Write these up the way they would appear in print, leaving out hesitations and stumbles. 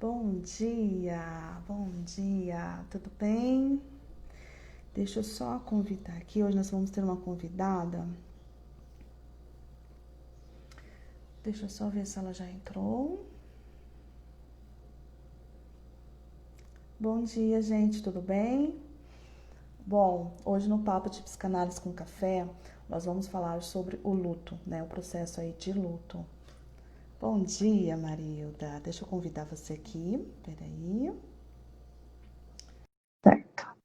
Bom dia, tudo bem? Deixa eu só convidar aqui. Hoje nós vamos ter uma convidada. Deixa eu só ver se ela já entrou. Bom dia, gente, tudo bem? Bom, hoje no Papo de Psicanálise com Café, nós vamos falar sobre o luto, né? O processo aí de luto. Bom dia, Marilda. Deixa eu convidar você aqui. Peraí. Certo.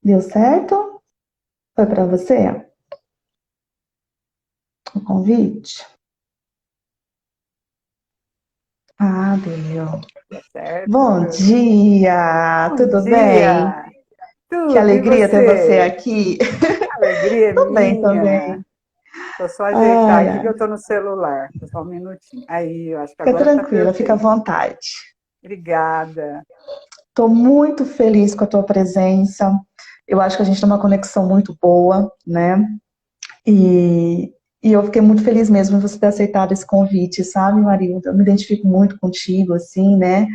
Deu certo? Foi para você o convite? Ah, deu. Bom Certo. dia, Bom tudo bem? dia. Que Tudo, e alegria ter você você? aqui. A alegria é Tô bem minha. também. Tô só ajeitar Ai, aqui que ai. eu tô no celular. Tô só um minutinho. Aí, eu acho que Fica agora tá tranquila, fica à perfeito. vontade. Obrigada. Tô muito feliz com a tua presença. Eu acho que a gente tem uma conexão muito boa, né? E, e eu fiquei muito feliz mesmo em você ter aceitado esse convite, sabe, Marilda? Eu me identifico muito contigo, assim, né?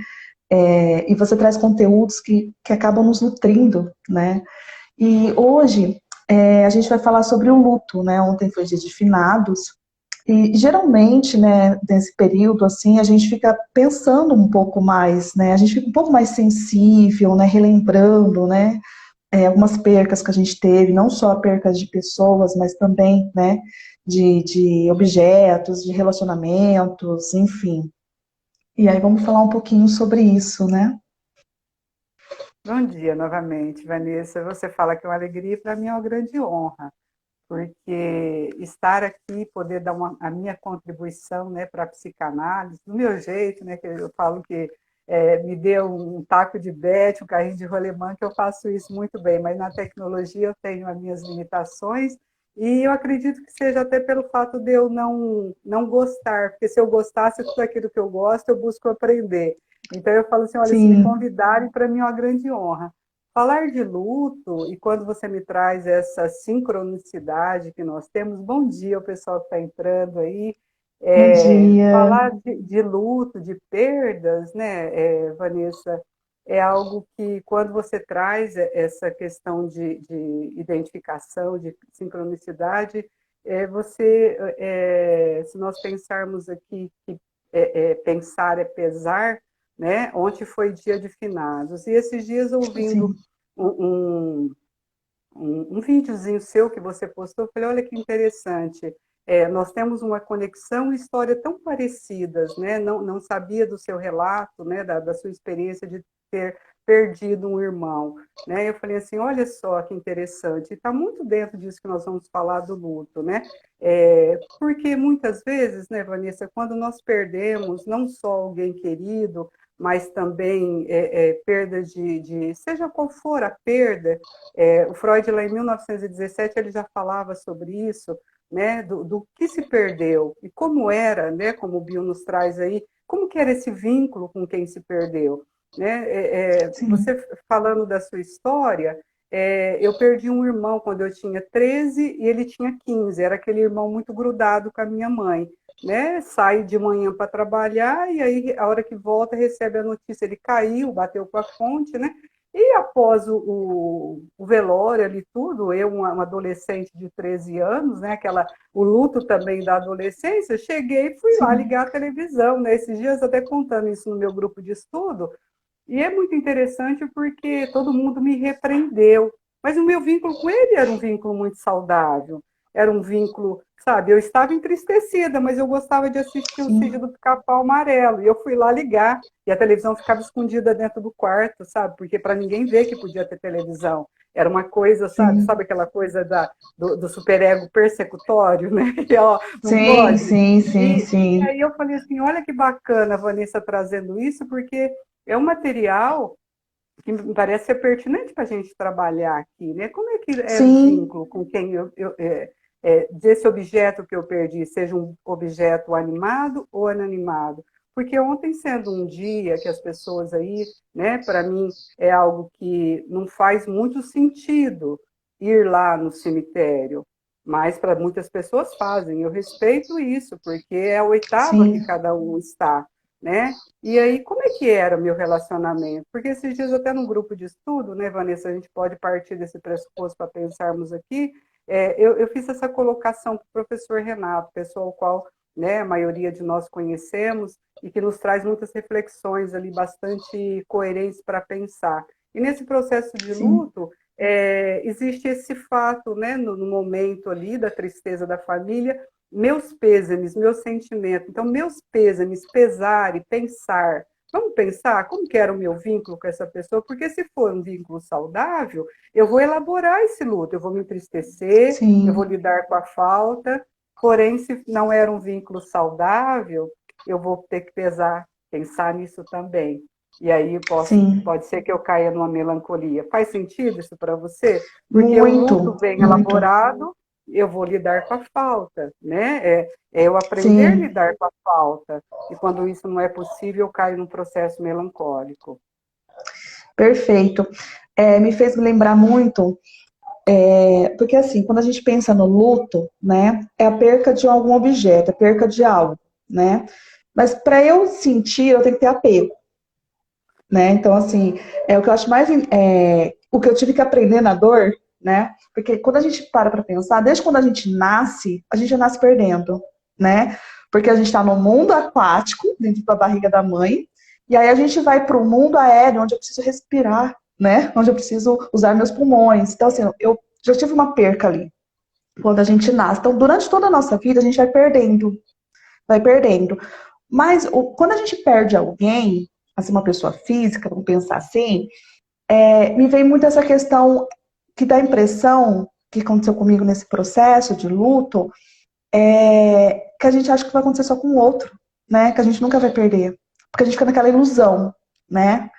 E você traz conteúdos que acabam nos nutrindo, né? E hoje a gente vai falar sobre o luto, né? Ontem foi dia de finados. E geralmente, né, nesse período, assim, a gente fica pensando um pouco mais, né? A gente fica um pouco mais sensível, né? Relembrando, né? Algumas percas que a gente teve, não só percas de pessoas, mas também, né? De objetos, de relacionamentos, enfim. E aí vamos falar um pouquinho sobre isso, né? Bom dia novamente, Vanessa. Você fala que é uma alegria e para mim é uma grande honra, porque estar aqui, poder dar a minha contribuição, né, para a psicanálise, do meu jeito, né, que eu falo que me deu um taco de bete, um carrinho de rolemã, que eu faço isso muito bem, mas na tecnologia eu tenho as minhas limitações, e eu acredito que seja até pelo fato de eu não gostar, porque se eu gostasse de tudo aquilo que eu gosto, eu busco aprender. Então eu falo assim, olha, se me Sim, convidarem, para mim é uma grande honra. Falar de luto, e quando você me traz essa sincronicidade que nós temos, bom dia o pessoal que está entrando aí, bom dia. falar de luto, de perdas, né, Vanessa, é algo que quando você traz essa questão de identificação, de sincronicidade, se nós pensarmos aqui que pensar é pesar, né? Ontem foi dia de finados, e esses dias ouvindo Sim, um, um videozinho seu que você postou, eu falei, olha que interessante, nós temos uma conexão e história tão parecidas, né? Não sabia do seu relato, né? Da sua experiência de ter perdido um irmão, né? Eu falei assim, olha só que interessante, e está muito dentro disso que nós vamos falar do luto, né? Porque muitas vezes, né, Vanessa, quando nós perdemos não só alguém querido, mas também perda seja qual for a perda, o Freud, lá em 1917, ele já falava sobre isso, né, do que se perdeu e como era, né, como o Bill nos traz aí, como que era esse vínculo com quem se perdeu. Né? sim, Você falando da sua história, eu perdi um irmão quando eu tinha 13 e ele tinha 15, era aquele irmão muito grudado com a minha mãe. Né? Sai de manhã para trabalhar e aí, a hora que volta, recebe a notícia: ele caiu, bateu com a fonte, né? E após o velório ali tudo, eu, uma adolescente de 13 anos, né, o luto também da adolescência, cheguei e fui lá sim, ligar a televisão, né, esses dias até contando isso no meu grupo de estudo, e é muito interessante porque todo mundo me repreendeu, mas o meu vínculo com ele era um vínculo muito saudável, era um vínculo, sabe, eu estava entristecida, mas eu gostava de assistir o sim, Sítio do Pica-Pau Amarelo, e eu fui lá ligar, e a televisão ficava escondida dentro do quarto, sabe, porque para ninguém ver que podia ter televisão, era uma coisa, sim, sabe aquela coisa do superego persecutório, né, que ó, não sim, pode, sim, sim, e sim, aí eu falei assim, olha que bacana a Vanessa trazendo isso, porque é um material que me parece ser pertinente para a gente trabalhar aqui, né? Como é que era o sim, vínculo com quem desse objeto que eu perdi, seja um objeto animado ou inanimado? Porque ontem, sendo um dia que as pessoas aí, né, para mim é algo que não faz muito sentido ir lá no cemitério, mas para muitas pessoas fazem. Eu respeito isso, porque é a oitava que sim, cada um está, né? E aí, como é que era o meu relacionamento? Porque esses dias, até num grupo de estudo, né, Vanessa, a gente pode partir desse pressuposto para pensarmos aqui, eu fiz essa colocação para o professor Renato, pessoa ao qual, né, a maioria de nós conhecemos, e que nos traz muitas reflexões ali, bastante coerentes para pensar. E nesse processo de sim, luto, existe esse fato, né, no momento ali da tristeza da família, meus pêsames, meu sentimento. Então, meus pêsames, pesar e pensar. Vamos pensar como que era o meu vínculo com essa pessoa, porque se for um vínculo saudável, eu vou elaborar esse luto, eu vou me entristecer, eu vou sim, lidar com a falta, porém, se não era um vínculo saudável, eu vou ter que pensar nisso também. E aí sim. pode ser que eu caia numa melancolia. Faz sentido isso para você? Porque o luto Muito, bem muito. elaborado, eu vou lidar com a falta, né? É eu aprender a Sim, lidar com a falta. E quando isso não é possível, eu caio num processo melancólico. perfeito. Me fez me lembrar muito, porque assim, quando a gente pensa no luto, né, é a perca de algum objeto, a perca de algo, né? Mas para eu sentir, eu tenho que ter apego, né? Então, assim, o que eu acho mais, o que eu tive que aprender na dor, né? Porque quando a gente para pensar, desde quando a gente já nasce perdendo, né? Porque a gente está no mundo aquático, dentro da barriga da mãe, e aí a gente vai para o mundo aéreo, onde eu preciso respirar, né? Onde eu preciso usar meus pulmões. Então, assim, eu já tive uma perca ali, quando a gente nasce. Então, durante toda a nossa vida, a gente vai perdendo, vai perdendo. Mas quando a gente perde alguém, assim, uma pessoa física, vamos pensar assim, me vem muito essa questão que dá a impressão, que aconteceu comigo nesse processo de luto, que a gente acha que vai acontecer só com o outro, né? Que a gente nunca vai perder. Porque a gente fica naquela ilusão, né?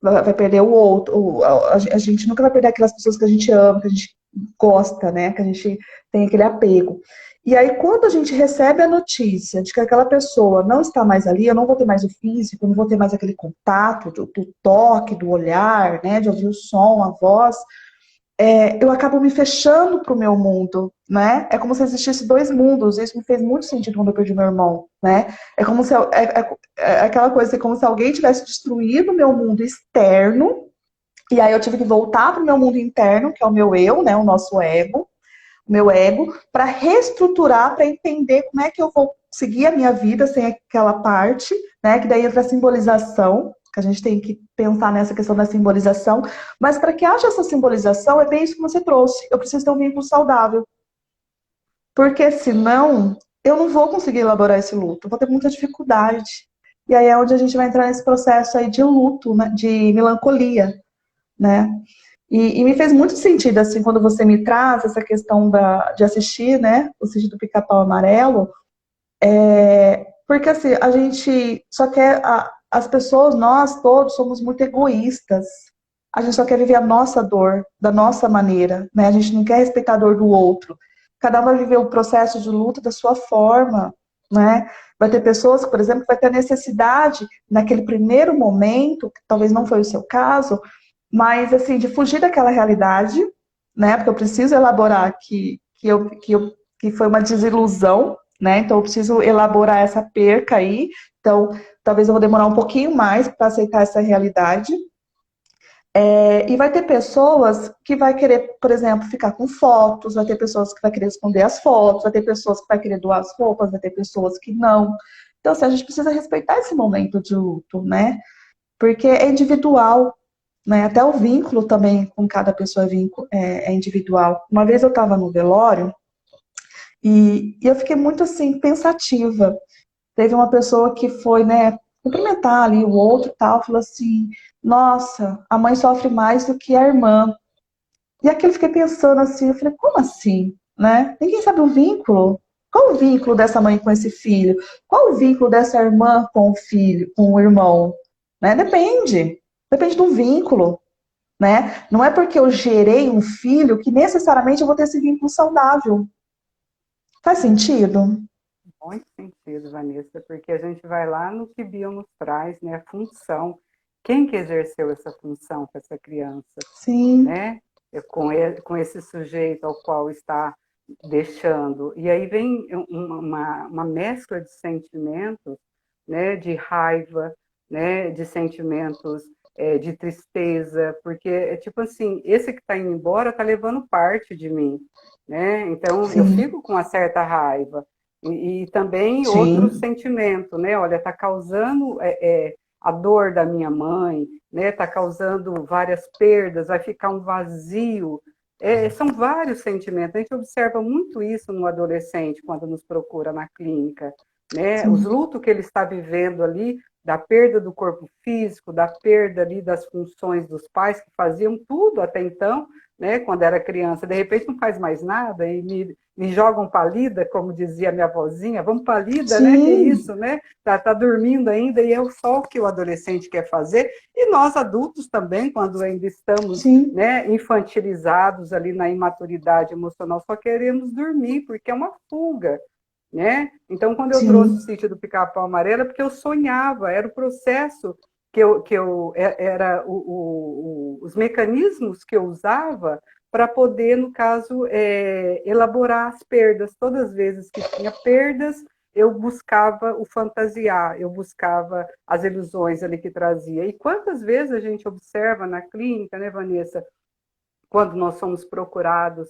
Vai perder o outro, a gente nunca vai perder aquelas pessoas que a gente ama, que a gente gosta, né? Que a gente tem aquele apego. E aí, quando a gente recebe a notícia de que aquela pessoa não está mais ali, eu não vou ter mais o físico, eu não vou ter mais aquele contato do toque, do olhar, né? De ouvir o som, a voz, eu acabo me fechando para o meu mundo, né? É como se existisse dois mundos. Isso me fez muito sentido quando eu perdi meu irmão, né? É como se é aquela coisa, é como se alguém tivesse destruído o meu mundo externo e aí eu tive que voltar para o meu mundo interno, que é o meu eu, né? O nosso ego, o meu ego, para reestruturar, para entender como é que eu vou seguir a minha vida sem aquela parte, né? Que daí entra a simbolização, que a gente tem que pensar nessa questão da simbolização. Mas para que haja essa simbolização, é bem isso que você trouxe. Eu preciso ter um vínculo saudável. Porque senão, eu não vou conseguir elaborar esse luto. Eu vou ter muita dificuldade. E aí é onde a gente vai entrar nesse processo aí de luto, né? De melancolia, né? E me fez muito sentido, assim, quando você me traz essa questão de assistir, né, o sítio do Pica-Pau Amarelo, porque, assim, a gente só quer, as pessoas, nós todos somos muito egoístas, a gente só quer viver a nossa dor, da nossa maneira, né, a gente não quer respeitar a dor do outro, cada um vai viver o processo de luto da sua forma, né, vai ter pessoas, por exemplo, que vai ter necessidade, naquele primeiro momento, que talvez não foi o seu caso, mas, assim, de fugir daquela realidade, né? Porque eu preciso elaborar que foi uma desilusão, né? Então, eu preciso elaborar essa perca aí. Então, talvez eu vou demorar um pouquinho mais para aceitar essa realidade. E vai ter pessoas que vai querer, por exemplo, ficar com fotos, vai ter pessoas que vai querer esconder as fotos, vai ter pessoas que vai querer doar as roupas, vai ter pessoas que não. Então, assim, a gente precisa respeitar esse momento de luto, né? Porque é individual, né? Até o vínculo também com cada pessoa é individual. Uma vez eu estava no velório e eu fiquei muito assim pensativa. Teve uma pessoa que foi, né, cumprimentar ali o outro e tal, falou assim: Nossa, a mãe sofre mais do que a irmã. E aquilo eu fiquei pensando assim, eu falei, como assim? Né? Ninguém sabe o vínculo. Qual o vínculo dessa mãe com esse filho? Qual o vínculo dessa irmã com o filho, com o irmão? Né? Depende. Depende do vínculo, né? Não é porque eu gerei um filho que necessariamente eu vou ter esse vínculo saudável. Faz sentido? Muito sentido, Vanessa, porque a gente vai lá no que Bio nos traz, né? A função. Quem que exerceu essa função com essa criança, Sim, né? Com esse sujeito ao qual está deixando. E aí vem uma mescla de sentimentos, né, de raiva, né, de sentimentos de tristeza, porque é tipo assim, esse que está indo embora está levando parte de mim, né? Então eu sim, fico com uma certa raiva. E também outro sim, sentimento, né? Olha, está causando a dor da minha mãe, né? Está causando várias perdas, vai ficar um vazio. São vários sentimentos. A gente observa muito isso no adolescente quando nos procura na clínica, né? Os sim, lutos que ele está vivendo ali, da perda do corpo físico, da perda ali das funções dos pais que faziam tudo até então, né? Quando era criança, de repente não faz mais nada e me jogam palida, como dizia minha avózinha, vamos palida, né? Que sim, isso, né? Tá dormindo ainda e é só o que o adolescente quer fazer. E nós adultos também, quando ainda estamos, sim, né, infantilizados ali na imaturidade emocional, só queremos dormir, porque é uma fuga, né? Então, quando eu trouxe o sim, sítio do Pica-Pau Amarelo, é porque eu sonhava, era o processo era os mecanismos que eu usava para poder, no caso, elaborar as perdas. Todas as vezes que tinha perdas, eu buscava o fantasiar, eu buscava as ilusões ali que trazia. E quantas vezes a gente observa na clínica, né, Vanessa, quando nós somos procurados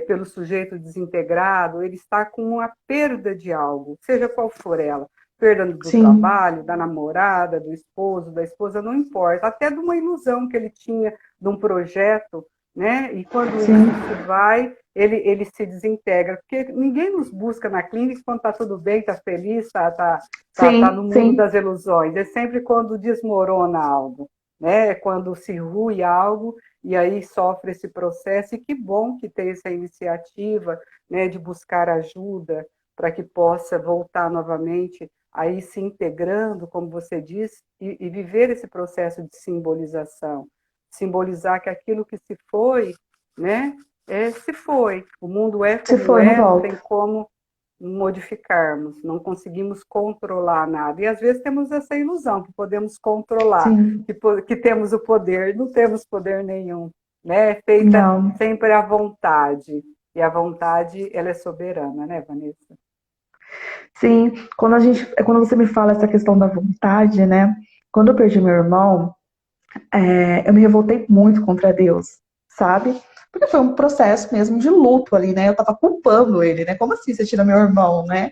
pelo sujeito desintegrado, ele está com uma perda de algo, seja qual for ela. Perda do sim, trabalho, da namorada, do esposo, da esposa, não importa. Até de uma ilusão que ele tinha, de um projeto, né? E quando isso sim, se vai, ele se desintegra. Porque ninguém nos busca na clínica quando está tudo bem, está feliz, está no sim, mundo sim, das ilusões. É sempre quando desmorona algo, né? É quando se rui algo e aí sofre esse processo, e que bom que tem essa iniciativa, né, de buscar ajuda para que possa voltar novamente aí se integrando, como você disse, e viver esse processo de simbolização, simbolizar que aquilo que se foi, né, se foi, o mundo é se como foi, não é, não tem volta. como modificarmos, não conseguimos controlar nada. E às vezes temos essa ilusão que podemos controlar, Sim, que temos o poder, não temos poder nenhum, né? É feita não. sempre à vontade. E a vontade, ela é soberana, né, Vanessa? Sim, quando você me fala essa questão da vontade, né? Quando eu perdi meu irmão, eu me revoltei muito contra Deus, sabe? Porque foi um processo mesmo de luto ali, né? Eu tava culpando ele, né? Como assim você tira meu irmão, né?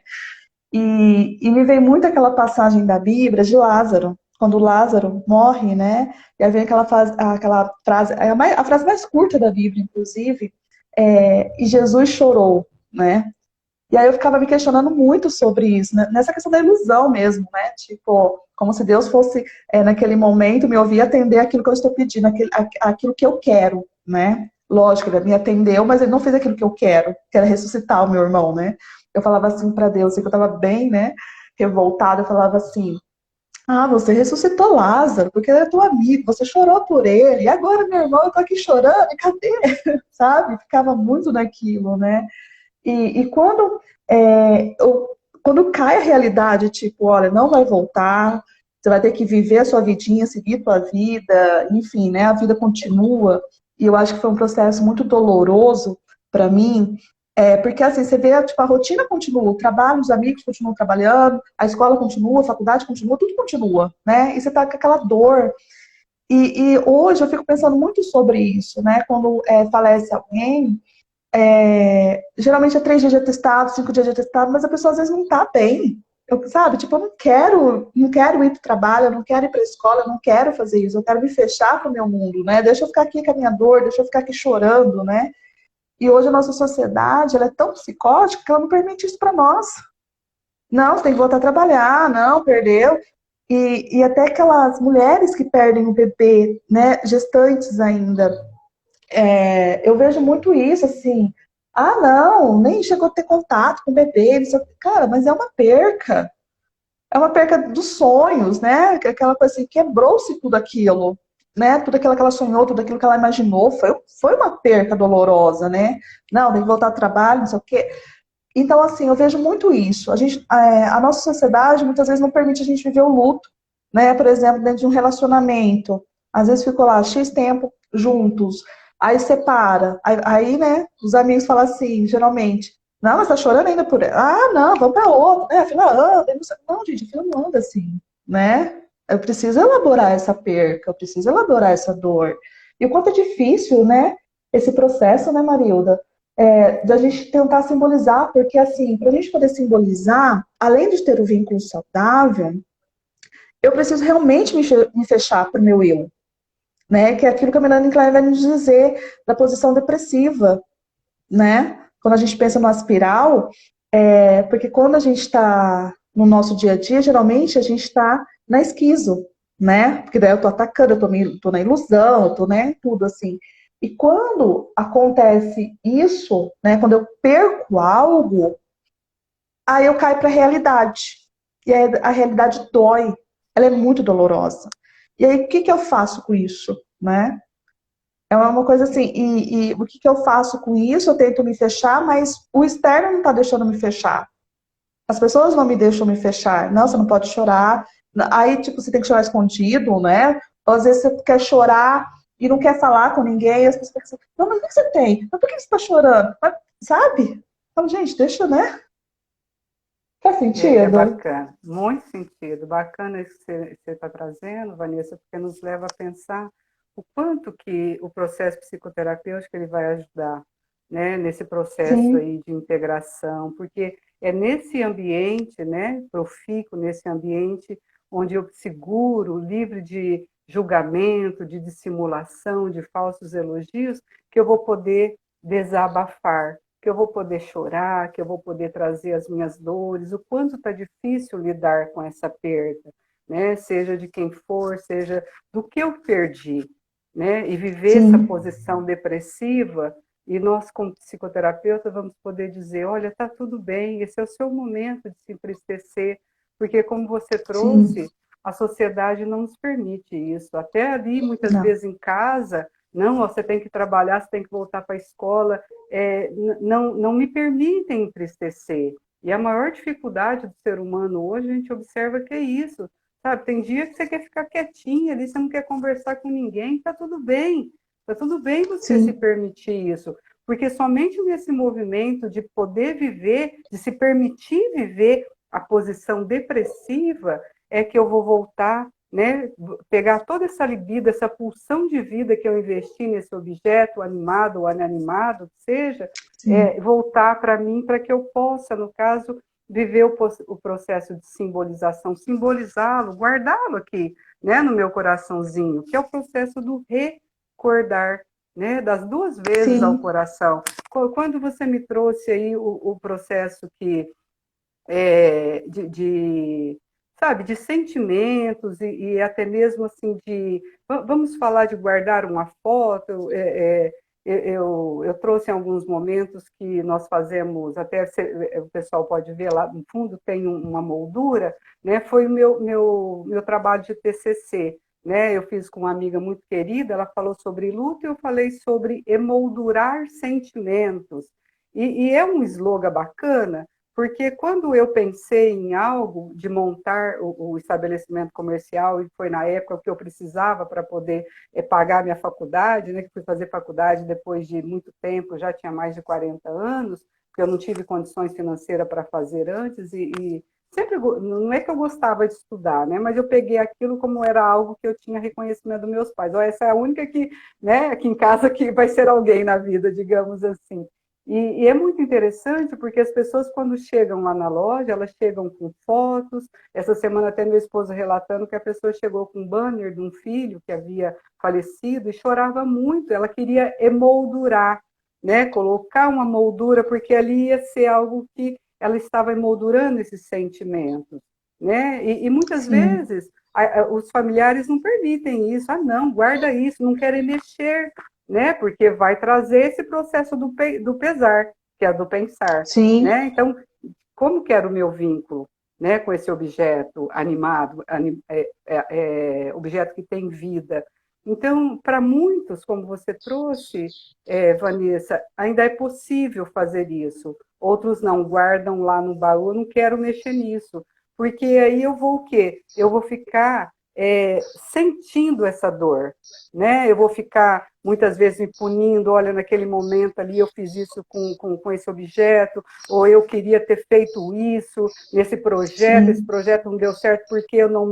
E me veio muito aquela passagem da Bíblia de Lázaro, quando Lázaro morre, né? E aí vem aquela frase, a frase mais curta da Bíblia, inclusive, e Jesus chorou, né? E aí eu ficava me questionando muito sobre isso, né? Nessa questão da ilusão mesmo, né? Tipo, como se Deus fosse, naquele momento, me ouvir atender aquilo que eu estou pedindo, aquilo que eu quero, né? Lógico, ele me atendeu, mas ele não fez aquilo que era ressuscitar o meu irmão, né? Eu falava assim para Deus, que eu estava bem, né? Revoltada, eu falava assim: ah, você ressuscitou Lázaro, porque ele é teu amigo, você chorou por ele, e agora, meu irmão, eu tô aqui chorando, e cadê? Sabe? Ficava muito naquilo, né? E quando cai a realidade, tipo, olha, não vai voltar, você vai ter que viver a sua vidinha, seguir a sua vida, enfim, né? A vida continua. E eu acho que foi um processo muito doloroso para mim, porque assim, você vê, tipo, a rotina continua, o trabalho, os amigos continuam trabalhando, a escola continua, a faculdade continua, tudo continua, né? E você tá com aquela dor. E hoje eu fico pensando muito sobre isso, né? Quando falece alguém, geralmente é 3 dias de atestado, 5 dias de atestado, mas a pessoa às vezes não tá bem. Sabe, tipo, eu não quero ir para o trabalho, eu não quero ir para a escola, eu não quero fazer isso, eu quero me fechar para o meu mundo, né? Deixa eu ficar aqui com a minha dor, deixa eu ficar aqui chorando, né? E hoje a nossa sociedade, ela é tão psicótica que ela não permite isso para nós. Não, você tem que voltar a trabalhar, não, perdeu. E até aquelas mulheres que perdem o bebê, né, gestantes ainda, eu vejo muito isso, assim, ah, não, nem chegou a ter contato com o bebê, não sei o quê. Cara, mas é uma perca dos sonhos, né? Aquela coisa assim, quebrou-se tudo aquilo, né? Tudo aquilo que ela sonhou, tudo aquilo que ela imaginou, foi uma perca dolorosa, né? Não, tem que voltar ao trabalho, não sei o quê. Então, assim, eu vejo muito isso. A nossa sociedade muitas vezes não permite a gente viver o luto, né? Por exemplo, dentro de um relacionamento. Às vezes ficou lá X tempo juntos. Aí separa. Aí, né, os amigos falam assim, geralmente, não, mas tá chorando ainda por ela. Ah, não, vamos pra outra, né? A fila anda. Não, gente, a fila não anda assim, né? Eu preciso elaborar essa perca, eu preciso elaborar essa dor. E o quanto é difícil, né, esse processo, né, Marilda? Da gente tentar simbolizar, porque assim, para a gente poder simbolizar, além de ter o vínculo saudável, eu preciso realmente me fechar para o meu eu, né? Que é aquilo que a Melanie Klein vai nos dizer da posição depressiva, né? Quando a gente pensa no espiral, porque quando a gente está no nosso dia a dia, geralmente a gente está na esquizo, né? Porque daí eu tô atacando, tô na ilusão, eu tô, né, tudo assim. E quando acontece isso, né, quando eu perco algo, aí eu caio para a realidade. E aí a realidade dói, ela é muito dolorosa. E aí o que que eu faço com isso, né? É uma coisa assim, e o que que eu faço com isso? Eu tento me fechar, mas o externo não está deixando me fechar. As pessoas não me deixam me fechar. Não, você não pode chorar. Aí, tipo, você tem que chorar escondido, né? Ou às vezes você quer chorar e não quer falar com ninguém. E as pessoas pensam, não, mas o que você tem? Mas por que você está chorando? Mas, sabe? Então, gente, deixa, né? Faz É sentido? bacana, muito sentido. Bacana isso que você está trazendo, Vanessa, porque nos leva a pensar o quanto que o processo psicoterapêutico ele vai ajudar, né, nesse processo Sim, aí de integração, porque é nesse ambiente, né, profícuo, nesse ambiente onde eu seguro, livre de julgamento, de dissimulação, de falsos elogios, que eu vou poder desabafar, que eu vou poder chorar, que eu vou poder trazer as minhas dores, o quanto está difícil lidar com essa perda, né? Seja de quem for, seja do que eu perdi, né? E viver essa sim, posição depressiva, e nós, como psicoterapeuta, vamos poder dizer: olha, está tudo bem, esse é o seu momento de se entristecer, porque, como você sim. trouxe, a sociedade não nos permite isso. Até ali, muitas Não, vezes em casa, não, você tem que trabalhar, você tem que voltar para a escola, não me permitem entristecer. E a maior dificuldade do ser humano hoje, a gente observa que é isso, sabe? Tem dia que você quer ficar quietinha ali, você não quer conversar com ninguém, tá tudo bem você se sim, permitir isso, porque somente nesse movimento de poder viver, de se permitir viver a posição depressiva, é que eu vou voltar, né, pegar toda essa libido, essa pulsão de vida que eu investi nesse objeto, animado ou inanimado, seja, sim, voltar para mim, para que eu possa, no caso, viver o processo de simbolização, simbolizá-lo, guardá-lo aqui, né, no meu coraçãozinho, que é o processo do recordar, né, das duas vezes ao sim, coração. Quando você me trouxe aí o processo que sabe, de sentimentos e até mesmo assim vamos falar de guardar uma foto. Eu trouxe em alguns momentos que nós fazemos, até o pessoal pode ver lá no fundo tem uma moldura, né? Foi o meu trabalho de TCC. Né, eu fiz com uma amiga muito querida, ela falou sobre luto e eu falei sobre emoldurar sentimentos. E é um slogan bacana, porque quando eu pensei em algo de montar o estabelecimento comercial, e foi na época que eu precisava para poder pagar minha faculdade, né, que fui fazer faculdade depois de muito tempo, já tinha mais de 40 anos, porque eu não tive condições financeiras para fazer antes, e sempre, não é que eu gostava de estudar, né, mas eu peguei aquilo como era algo que eu tinha reconhecimento dos meus pais. Olha, essa é a única que, né, aqui em casa que vai ser alguém na vida, digamos assim. E é muito interessante porque as pessoas, quando chegam lá na loja, elas chegam com fotos. Essa semana, até meu esposo relatando que a pessoa chegou com um banner de um filho que havia falecido e chorava muito. Ela queria emoldurar, né? Colocar uma moldura, porque ali ia ser algo que ela estava emoldurando esses sentimentos, né? E muitas sim, vezes os familiares não permitem isso. Ah, não, guarda isso, não querem mexer, né? Porque vai trazer esse processo do pesar, que é do pensar, sim, né? Então, como que era o meu vínculo, né, com esse objeto animado, objeto que tem vida? Então, para muitos, como você trouxe, Vanessa, ainda é possível fazer isso. Outros não, guardam lá no baú, eu não quero mexer nisso. Porque aí eu vou o quê? Eu vou ficar sentindo essa dor, né? Eu vou ficar muitas vezes me punindo, olha, naquele momento ali eu fiz isso com esse objeto, ou eu queria ter feito isso nesse projeto, esse Sim, projeto não deu certo porque eu não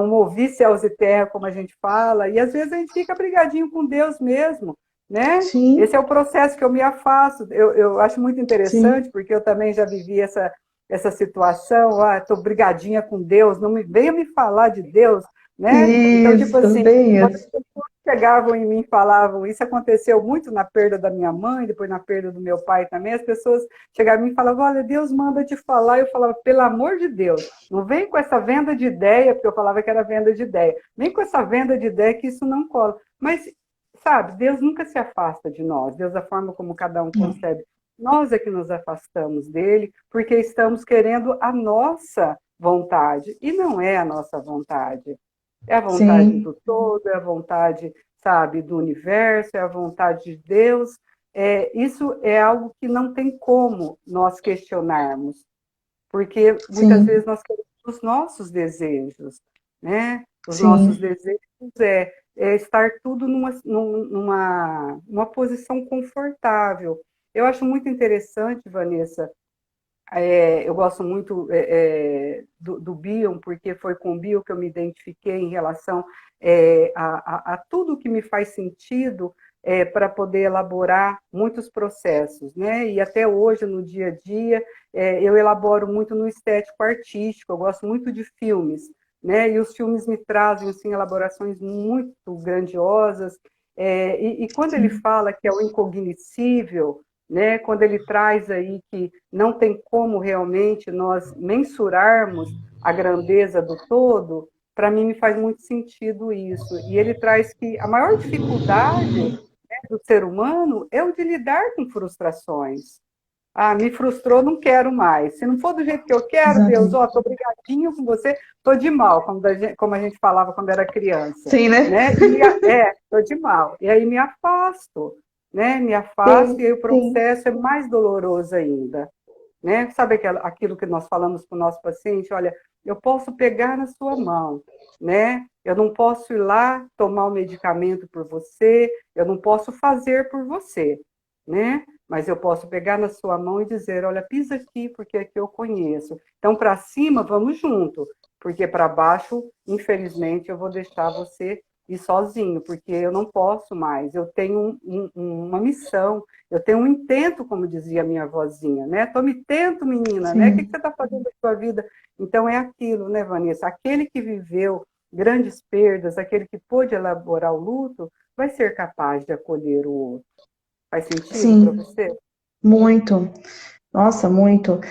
movi céus e terra, como a gente fala, e às vezes a gente fica brigadinho com Deus mesmo, né? Esse é sim, o processo que eu me afasto. Eu acho muito interessante, sim. porque eu também já vivi essa situação, estou brigadinha com Deus, não me venha me falar de Deus, né? Então, tipo Isso, assim, bem quando as isso. pessoas chegavam em mim e falavam, isso aconteceu muito na perda da minha mãe, depois na perda do meu pai também, as pessoas chegavam em mim e falavam, olha, Deus manda te falar, eu falava, pelo amor de Deus, não vem com essa venda de ideia, porque eu falava que era venda de ideia, vem com essa venda de ideia que isso não cola. Mas, sabe, Deus nunca se afasta de nós, Deus, da forma como cada um Não. concebe, nós é que nos afastamos dele, porque estamos querendo a nossa vontade, e não é a nossa vontade. É a vontade Sim, do todo, é a vontade, sabe, do universo, é a vontade de Deus. Isso é algo que não tem como nós questionarmos, porque muitas vezes sim, nós queremos os nossos desejos, né? Os nossos sim, desejos é estar tudo numa posição confortável. Eu acho muito interessante, Vanessa, eu gosto muito do Bion, porque foi com o Bion que eu me identifiquei em relação a tudo que me faz sentido para poder elaborar muitos processos, né? E até hoje, no dia a dia, eu elaboro muito no estético artístico, eu gosto muito de filmes, né? E os filmes me trazem, assim, elaborações muito grandiosas, e quando ele sim, fala que é o incognoscível, né? Quando ele traz aí que não tem como realmente nós mensurarmos a grandeza do todo, para mim me faz muito sentido isso. E ele traz que a maior dificuldade, né, do ser humano é o de lidar com frustrações. Ah, me frustrou, não quero mais. Se não for do jeito que eu quero, Deus, ó, exatamente. tô brigadinho com você, tô de mal, como a gente falava quando era criança, Sim, né? né? Tô de mal. E aí me afasto, né? Me afasto e aí Sim, o sim, processo é mais doloroso ainda, né? Sabe aquilo que nós falamos para o nosso paciente? Olha, eu posso pegar na sua mão, né? Eu não posso ir lá tomar o medicamento por você, eu não posso fazer por você, né? Mas eu posso pegar na sua mão e dizer, olha, pisa aqui, porque aqui eu conheço. Então, para cima, vamos junto, porque para baixo, infelizmente, eu vou deixar você ir sozinho, porque eu não posso mais. Eu tenho uma missão, eu tenho um intento, como dizia a minha vozinha, né? Tome tento, menina, né? O que você sim, está fazendo da sua vida? Então, é aquilo, né, Vanessa? Aquele que viveu grandes perdas, aquele que pôde elaborar o luto, vai ser capaz de acolher o outro. Faz sentido para sim, você? muito. Nossa, muito.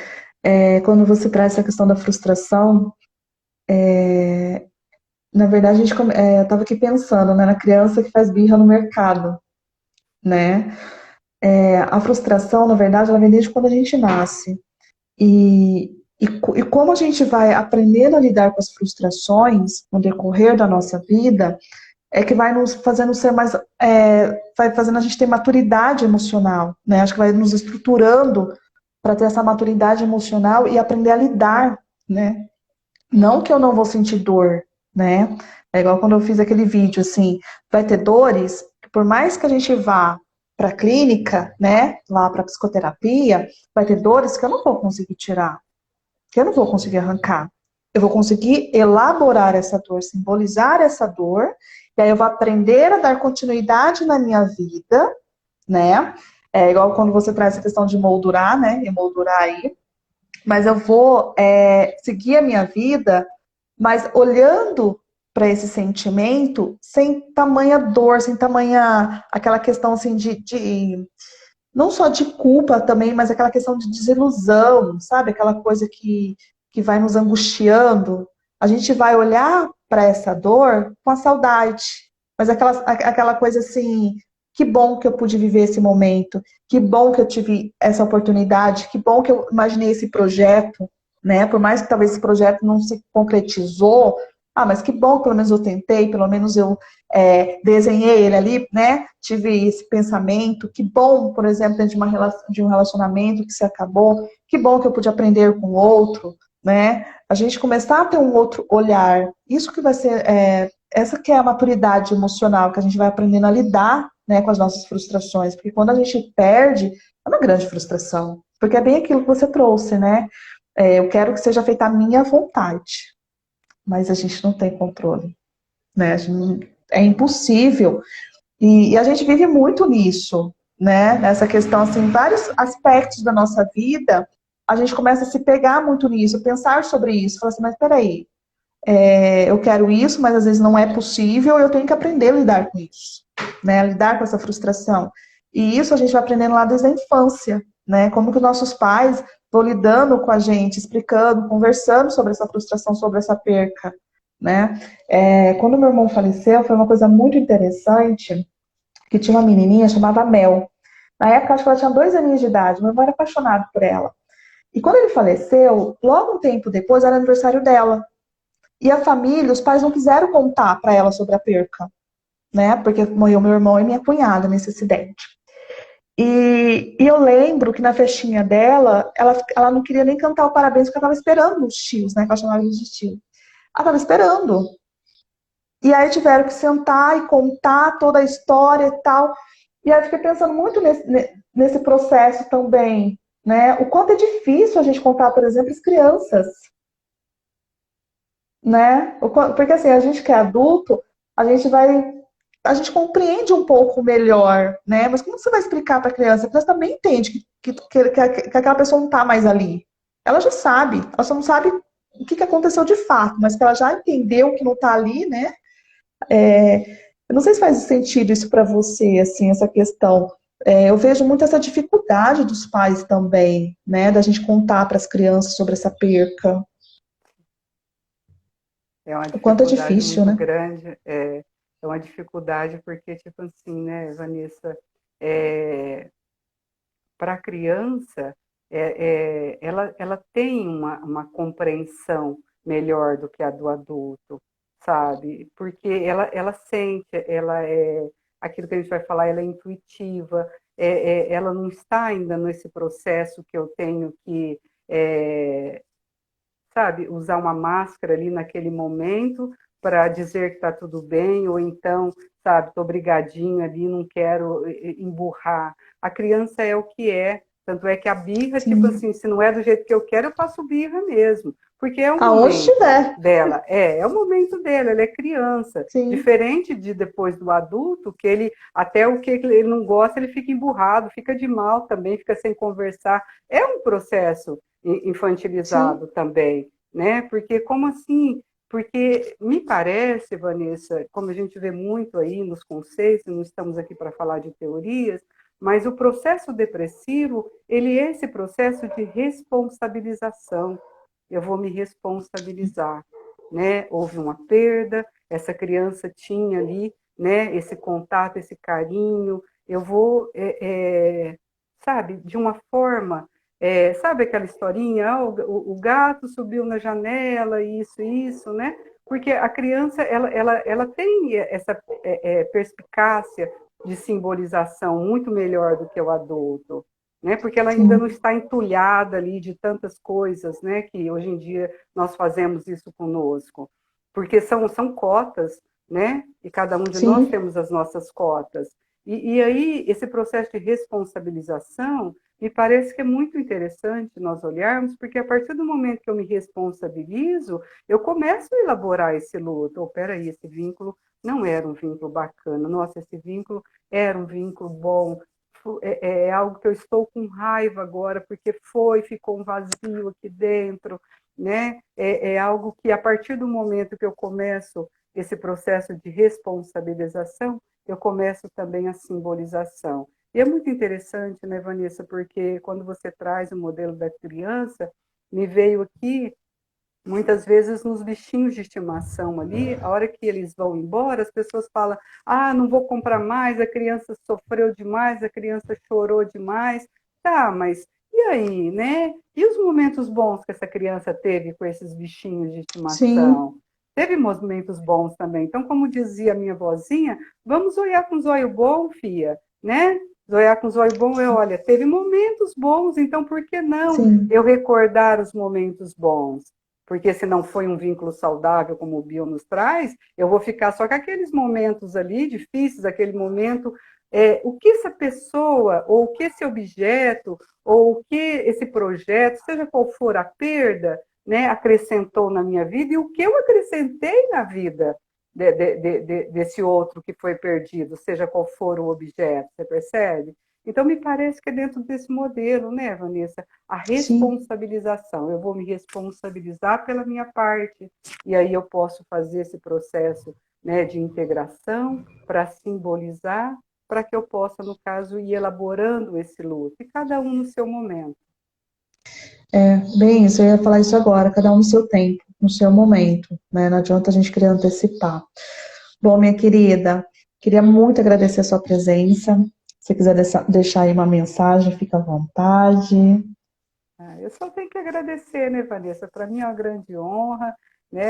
Quando você traz essa questão da frustração, na verdade, eu estava aqui pensando, né, na criança que faz birra no mercado, né? A frustração, na verdade, ela vem desde quando a gente nasce. E como a gente vai aprendendo a lidar com as frustrações no decorrer da nossa vida, é que vai nos fazendo ser mais, vai fazendo a gente ter maturidade emocional, né? Acho que vai nos estruturando para ter essa maturidade emocional e aprender a lidar, né? Não que eu não vou sentir dor, né? É igual quando eu fiz aquele vídeo, assim, vai ter dores, que por mais que a gente vá para a clínica, né, lá para psicoterapia, vai ter dores que eu não vou conseguir tirar, que eu não vou conseguir arrancar. Eu vou conseguir elaborar essa dor, simbolizar essa dor, e aí eu vou aprender a dar continuidade na minha vida, né? É igual quando você traz a questão de moldurar, né? Emoldurar aí. Mas eu vou seguir a minha vida, mas olhando para esse sentimento sem tamanha dor, sem tamanha aquela questão assim de não só de culpa também, mas aquela questão de desilusão, sabe? Aquela coisa que vai nos angustiando. A gente vai olhar para essa dor com a saudade, mas aquela coisa assim, que bom que eu pude viver esse momento, que bom que eu tive essa oportunidade, que bom que eu imaginei esse projeto, né? Por mais que talvez esse projeto não se concretizou, mas que bom que pelo menos eu tentei, pelo menos eu desenhei ele ali, né? Tive esse pensamento. Que bom, por exemplo, dentro de um relacionamento que se acabou. Que bom que eu pude aprender com o outro, né? A gente começar a ter um outro olhar. Isso que vai ser, essa que é a maturidade emocional, que a gente vai aprendendo a lidar, né, com as nossas frustrações. Porque quando a gente perde, é uma grande frustração. Porque é bem aquilo que você trouxe, né? Eu quero que seja feita a minha vontade, mas a gente não tem controle, né? É impossível. E a gente vive muito nisso, né? Nessa questão, assim, vários aspectos da nossa vida, a gente começa a se pegar muito nisso, pensar sobre isso, falar assim, mas peraí, eu quero isso, mas às vezes não é possível, eu tenho que aprender a lidar com isso, né? Lidar com essa frustração. E isso a gente vai aprendendo lá desde a infância, né? Como que os nossos pais vão lidando com a gente, explicando, conversando sobre essa frustração, sobre essa perca, né? Quando meu irmão faleceu, foi uma coisa muito interessante, que tinha uma menininha chamada Mel. Na época, acho que ela tinha 2 aninhos de idade, meu irmão era apaixonado por ela. E quando ele faleceu, logo um tempo depois, era aniversário dela. E a família, os pais não quiseram contar para ela sobre a perca, né? Porque morreu meu irmão e minha cunhada nesse acidente. E eu lembro que na festinha dela, ela não queria nem cantar o parabéns, porque ela estava esperando os tios, né? Que ela chamava eles de tio. Ela estava esperando. E aí tiveram que sentar e contar toda a história e tal. E aí eu fiquei pensando muito nesse processo também, né? O quanto é difícil a gente contar, por exemplo, as crianças, né? Porque assim, a gente que é adulto, a gente compreende um pouco melhor, né? Mas como você vai explicar para a criança? A criança também entende que aquela pessoa não está mais ali. Ela já sabe, ela só não sabe o que aconteceu de fato, mas que ela já entendeu que não está ali, né? Eu não sei se faz sentido isso para você, assim, essa questão. Eu vejo muito essa dificuldade dos pais também, né? Da gente contar para as crianças sobre essa perca. É uma O quanto é dificuldade difícil, muito né? grande, é uma dificuldade porque, tipo assim, né, Vanessa, é, para a criança, ela tem uma compreensão melhor do que a do adulto, sabe? Porque ela sente, ela é aquilo que a gente vai falar, ela é intuitiva, ela não está ainda nesse processo que eu tenho que, é, sabe, usar uma máscara ali naquele momento para dizer que está tudo bem, ou então, sabe, estou brigadinho ali, não quero emburrar. A criança é o que é, tanto é que a birra, tipo Sim. assim, se não é do jeito que eu quero, eu faço birra mesmo, porque é o Aonde momento estiver. dela, é o momento dela, ela é criança, Sim, diferente de depois do adulto, que ele, até o que ele não gosta, ele fica emburrado, fica de mal também, fica sem conversar, é um processo sim. infantilizado também, né? Porque como assim? Porque me parece, Vanessa, como a gente vê muito aí nos conceitos, não estamos aqui para falar de teorias, mas o processo depressivo, ele é esse processo de responsabilização. Eu vou me responsabilizar, né? Houve uma perda, essa criança tinha ali, né? Esse contato, esse carinho. Eu vou, sabe, de uma forma sabe aquela historinha? Ah, o gato subiu na janela, isso, né? Porque a criança, ela tem essa perspicácia de simbolização muito melhor do que o adulto, né? Porque ela ainda não Sim, está entulhada ali de tantas coisas, né? Que hoje em dia nós fazemos isso conosco. Porque são cotas, né? E cada um de nós sim, temos as nossas cotas. E aí, esse processo de responsabilização me parece que é muito interessante nós olharmos, porque a partir do momento que eu me responsabilizo, eu começo a elaborar esse luto. Oh, peraí, esse vínculo não era um vínculo bacana. Nossa, esse vínculo era um vínculo bom. É algo que eu estou com raiva agora, porque ficou um vazio aqui dentro, né? É algo que, a partir do momento que eu começo esse processo de responsabilização, eu começo também a simbolização. E é muito interessante, né, Vanessa, porque quando você traz o modelo da criança, me veio aqui, muitas vezes, nos bichinhos de estimação ali, a hora que eles vão embora, as pessoas falam, ah, não vou comprar mais, a criança sofreu demais, a criança chorou demais. Tá, mas e aí, né? E os momentos bons que essa criança teve com esses bichinhos de sim, estimação? Teve momentos bons também. Então, como dizia a minha vozinha, vamos olhar com os olhos bons, fia, né? Zoiar com zóio bom olha, teve momentos bons, então por que não Sim, eu recordar os momentos bons? Porque se não foi um vínculo saudável, como o Bio nos traz, eu vou ficar só com aqueles momentos ali difíceis, aquele momento, o que essa pessoa, ou o que esse objeto, ou o que esse projeto, seja qual for a perda, né, acrescentou na minha vida, e o que eu acrescentei na vida desse outro que foi perdido, seja qual for o objeto, você percebe? Então, me parece que é dentro desse modelo, né, Vanessa? A sim. responsabilização. Eu vou me responsabilizar pela minha parte, e aí eu posso fazer esse processo, né, de integração para simbolizar, para que eu possa, no caso, ir elaborando esse luto, e cada um no seu momento. Bem isso, eu ia falar isso agora, cada um no seu tempo, no seu momento, né? Não adianta a gente querer antecipar. Bom, minha querida, queria muito agradecer a sua presença. Se você quiser deixar aí uma mensagem, fica à vontade. Eu só tenho que agradecer, né, Vanessa? Para mim é uma grande honra, né?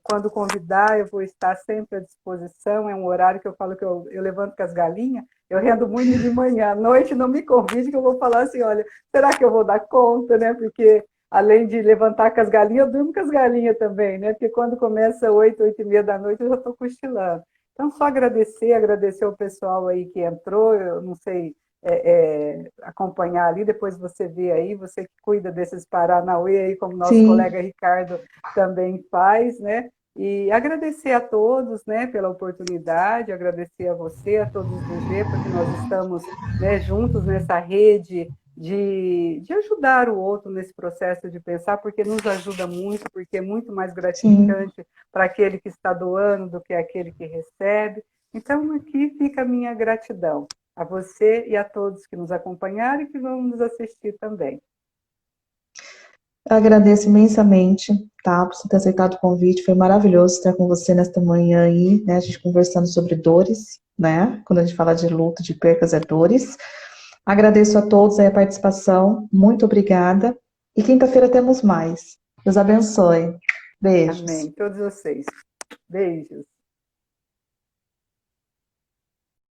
Quando convidar, eu vou estar sempre à disposição. É um horário que eu falo que eu levanto com as galinhas. Eu rendo muito de manhã, à noite não me convide, que eu vou falar assim, olha, será que eu vou dar conta, né? Porque além de levantar com as galinhas, eu durmo com as galinhas também, né? Porque quando começa 8, 8h30 da noite, eu já estou cochilando. Então, só agradecer ao pessoal aí que entrou, eu não sei acompanhar ali, depois você vê aí, você que cuida desses Paranauê aí, como nosso Sim, colega Ricardo também faz, né? E agradecer a todos, né, pela oportunidade, agradecer a você, a todos do G, porque nós estamos, né, juntos nessa rede de ajudar o outro nesse processo de pensar, porque nos ajuda muito, porque é muito mais sim. gratificante para aquele que está doando do que aquele que recebe. Então, aqui fica a minha gratidão a você e a todos que nos acompanharam e que vão nos assistir também. Eu agradeço imensamente, tá, por você ter aceitado o convite. Foi maravilhoso estar com você nesta manhã aí, né? A gente conversando sobre dores, né? Quando a gente fala de luto, de percas, é dores. Agradeço a todos aí a participação. Muito obrigada. E quinta-feira temos mais. Deus abençoe. Beijos. Amém. Todos vocês. Beijos.